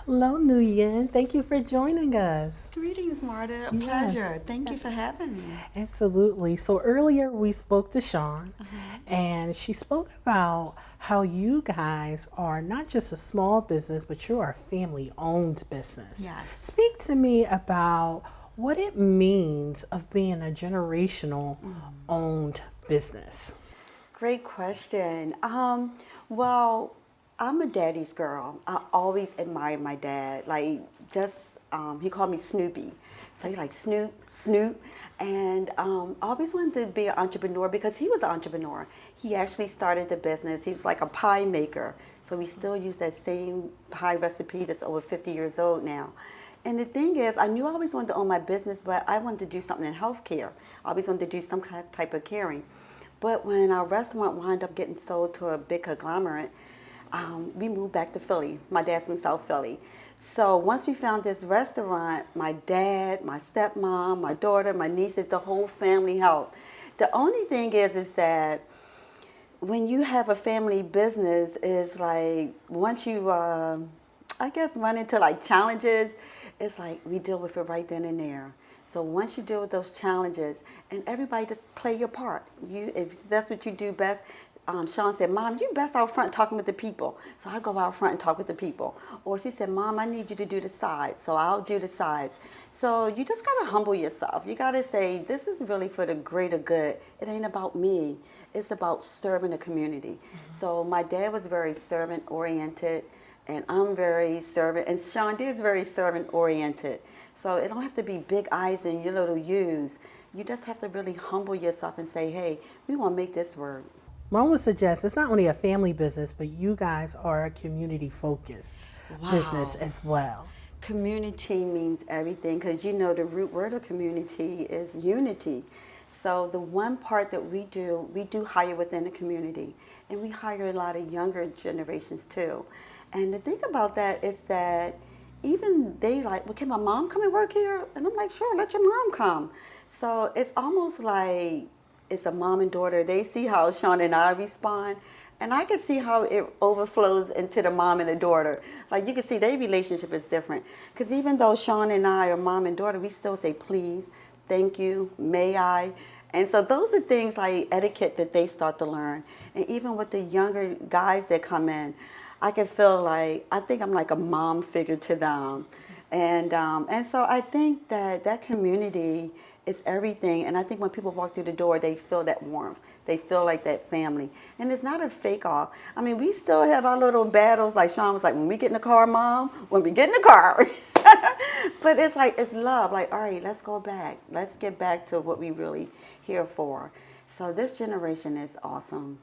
Hello, NuYen. Thank you for joining us. Greetings, Marta. A Yes, pleasure. Thank you for yes, having me. absolutely. So earlier we spoke to Shon, Uh-huh. and she spoke about how you guys are not just a small business, but you are a family-owned business. Yes. Speak to me about what it means of being a generational owned business. Great question. Well, I'm a daddy's girl. I always admired my dad. He called me Snoopy. So he like Snoop, Snoop. And I always wanted to be an entrepreneur because he was an entrepreneur. He actually started the business. He was like a pie maker. So we still use that same pie recipe that's over 50 years old now. And the thing is, I knew I always wanted to own my business, but I wanted to do something in healthcare. I always wanted to do some kind of type of caring. But when our restaurant wound up getting sold to a big conglomerate, we moved back to Philly. My dad's from South Philly. So once we found this restaurant, my dad, my stepmom, my daughter, my nieces, the whole family helped. The only thing is that when you have a family business, is like once you, I guess, run into like challenges, it's like we deal with it right then and there. So once you deal with those challenges, and everybody just play your part. If that's what you do best. Shon said, "Mom, you best out front talking with the people." So I go out front and talk with the people. Or she said, "Mom, I need you to do the sides." So I'll do the sides. So you just gotta humble yourself. You gotta say, "This is really for the greater good. It ain't about me. It's about serving the community." So my dad was very servant oriented, and I'm very servant, and Shon is very servant oriented. So it don't have to be big eyes and your little U's. You just have to really humble yourself and say, "Hey, we want to make this work." One would suggest it's not only a family business, but you guys are a community focused business Wow. as well. Community means everything because you know the root word of community is unity. So the one part that we do hire within the community, and we hire a lot of younger generations too. And the thing about that is that even they like, well, can my mom come and work here? And I'm like, sure, let your mom come. So it's almost like it's a mom and daughter. They see how Shon and I respond, and I can see how it overflows into the mom and the daughter. Like you can see their relationship is different. Because even though Shon and I are mom and daughter, we still say please, thank you, may I. And so those are things like etiquette that they start to learn. And even with the younger guys that come in, I can feel like, I think I'm like a mom figure to them. And so I think that that community is everything. And I think when people walk through the door, they feel that warmth. They feel like that family. And it's not a fake off. I mean, we still have our little battles. Like Shon was like, when we get in the car, Mom, when we get in the car. But it's like, it's love. Like, all right, let's go back. Let's get back to what we really here for. So this generation is awesome.